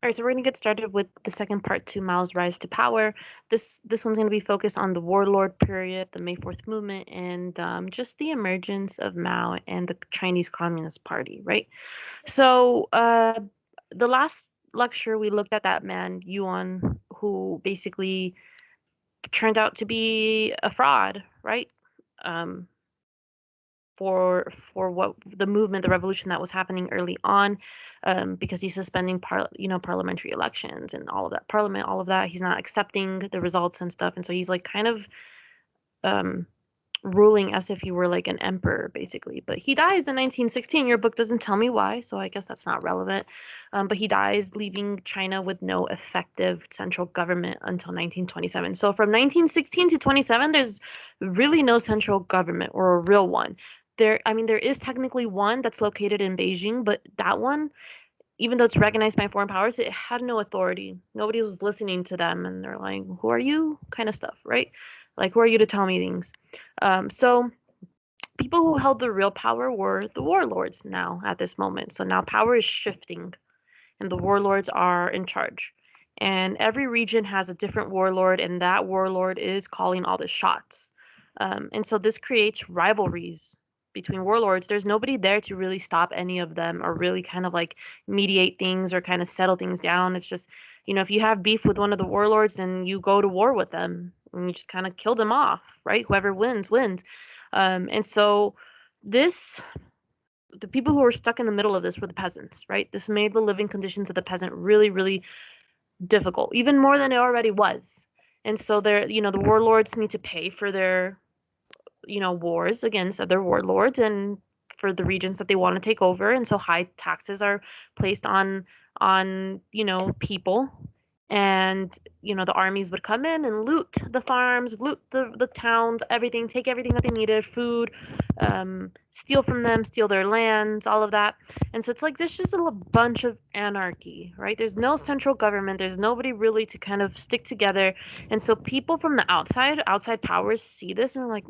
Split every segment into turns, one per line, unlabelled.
All right, so we're gonna get started with the second part to Mao's rise to power. This one's gonna be focused on the warlord period, the May 4th movement, and just the emergence of Mao and the Chinese Communist Party, right? So the last lecture we looked at that man Yuan, who basically turned out to be a fraud, right? Um, for what the movement, the revolution that was happening early on, because he's suspending parliamentary elections and all of that, parliament, all of that. He's not accepting the results and stuff, and so he's like kind of um, ruling as if he were like an emperor, basically. But he dies in 1916. Your book doesn't tell me why, so I guess that's not relevant. But he dies, leaving China with no effective central government until 1927. So from 1916 to 27, there's really no central government or a real one. I mean, there is technically one that's located in Beijing, but that one, even though it's recognized by foreign powers, it had no authority. Nobody was listening to them, and they're like, "Who are you?" kind of stuff, right? Like, who are you to tell me things? So people who held the real power were the warlords now at this moment. So now power is shifting, and the warlords are in charge. And every region has a different warlord, and that warlord is calling all the shots. And so this creates rivalries between warlords. There's nobody there to really stop any of them or really kind of like mediate things or kind of settle things down. It's just, if you have beef with one of the warlords, then you go to war with them and you just kind of kill them off, right? Whoever wins, wins. And so this the people who were stuck in the middle of this were the peasants, right? This made the living conditions of the peasant really, really difficult, even more than it already was. And so the warlords need to pay for their, wars against other warlords and for the regions that they want to take over. And so high taxes are placed on, people, and the armies would come in and loot the farms, loot the towns, everything, take everything that they needed, food, steal from them, steal their lands, all of that. And so it's like there's just a bunch of anarchy, right? There's no central government, there's nobody really to kind of stick together. And so people from the outside powers see this and are like,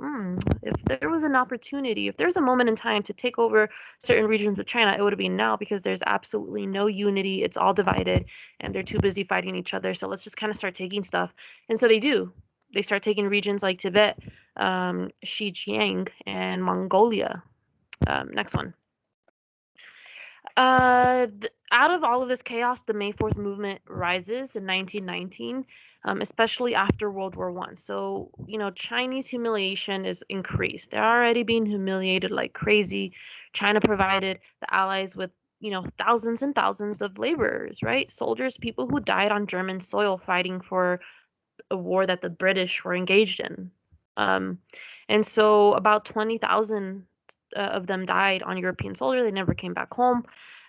if there was an opportunity, if there's a moment in time to take over certain regions of China, it would be now, because there's absolutely no unity. It's all divided and they're too busy fighting each other. So let's just kind of start taking stuff. And so they do. They start taking regions like Tibet, Xinjiang, and Mongolia. Next one. Out of all of this chaos, the May 4th movement rises in 1919, especially after World War I. So, Chinese humiliation is increased. They're already being humiliated like crazy. China provided the Allies with, thousands and thousands of laborers, right? Soldiers, people who died on German soil fighting for a war that the British were engaged in. Um, and so about 20,000 of them died on European soil. They never came back home.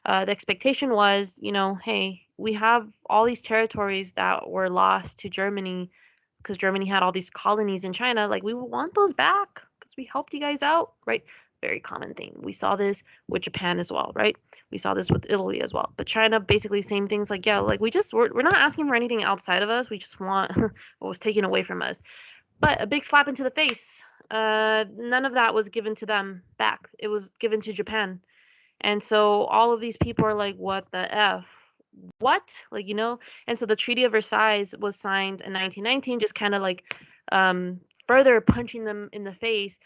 The expectation was, hey, we have all these territories that were lost to Germany because Germany had all these colonies in China. Like, we want those back because we helped you guys out, right? Very common thing. We saw this with Japan as well, right? We saw this with Italy as well. But China, basically same things. Like, yeah, like we're not asking for anything outside of us. We just want what was taken away from us. But a big slap into the face. None of that was given to them back. It was given to Japan. And so all of these people are like, what the F? What? Like, And so the Treaty of Versailles was signed in 1919, just kind of like further punching them in the face.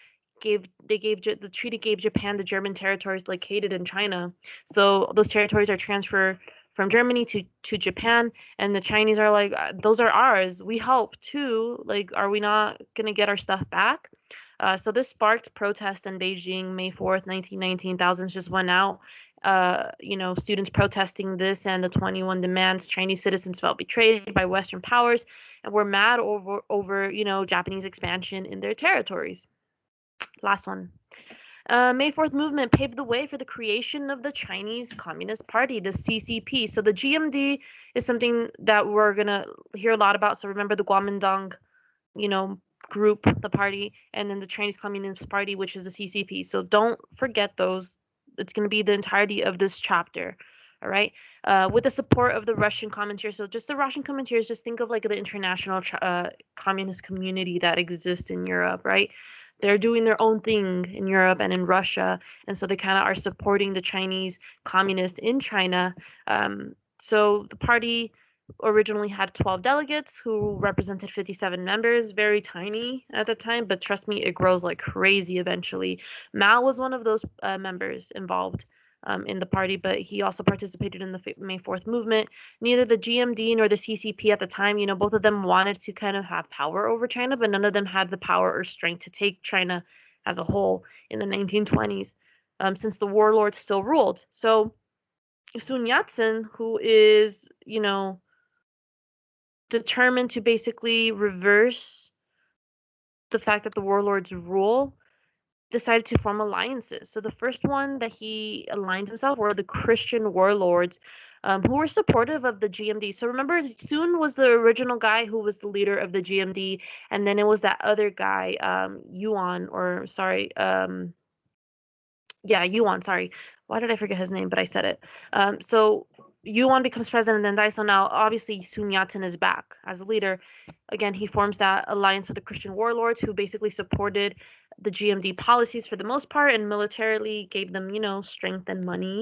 The treaty gave Japan the German territories located in China. So those territories are transferred from Germany to Japan, and the Chinese are like, those are ours. We help too. Like, are we not gonna get our stuff back? So this sparked protest in Beijing, May 4th, 1919. Thousands just went out. Students protesting this and the 21 demands. Chinese citizens felt betrayed by Western powers and were mad over Japanese expansion in their territories. Last one. May 4th movement paved the way for the creation of the Chinese Communist Party, the CCP. So the GMD is something that we're going to hear a lot about. So remember the Kuomintang, group, the party, and then the Chinese Communist Party, which is the CCP. So don't forget those. It's going to be the entirety of this chapter. All right. With the support of the Russian Comintern. So just the Russian Comintern, just think of like the international communist community that exists in Europe, right? They're doing their own thing in Europe and in Russia. And so they kind of are supporting the Chinese communists in China. So the party originally had 12 delegates who represented 57 members, very tiny at the time, but trust me, it grows like crazy eventually. Mao was one of those members involved in the party, but he also participated in the May 4th movement. Neither the GMD nor the CCP at the time, both of them wanted to kind of have power over China, but none of them had the power or strength to take China as a whole in the 1920s, since the warlords still ruled. So Sun Yat-sen, who is, determined to basically reverse the fact that the warlords rule, decided to form alliances. So the first one that he aligned himself were the Christian warlords, who were supportive of the GMD. So remember, Sun was the original guy who was the leader of the GMD, and then it was that other guy, Yuan, sorry. Why did I forget his name? But I said it. So Yuan becomes president and then dies. So now, obviously, Sun Yat-sen is back as a leader. Again, he forms that alliance with the Christian warlords who basically supported the GMD policies for the most part and militarily gave them, strength and money.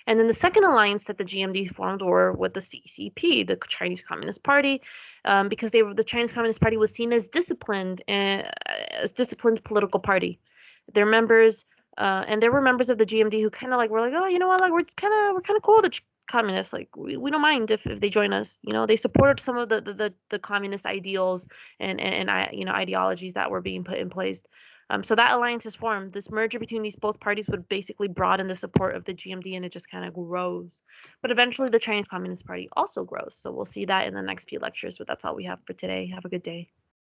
And then the second alliance that the GMD formed were with the CCP, the Chinese Communist Party, because the Chinese Communist Party was seen as disciplined political party. Their members and there were members of the GMD who kind of like were like, oh, you know what, like we're kind of cool with the communists. Like we don't mind if they join us. They supported some of the communist ideals and ideologies that were being put in place. So that alliance is formed. This merger between these both parties would basically broaden the support of the GMD, and it just kind of grows. But eventually, the Chinese Communist Party also grows. So we'll see that in the next few lectures. But that's all we have for today. Have a good day.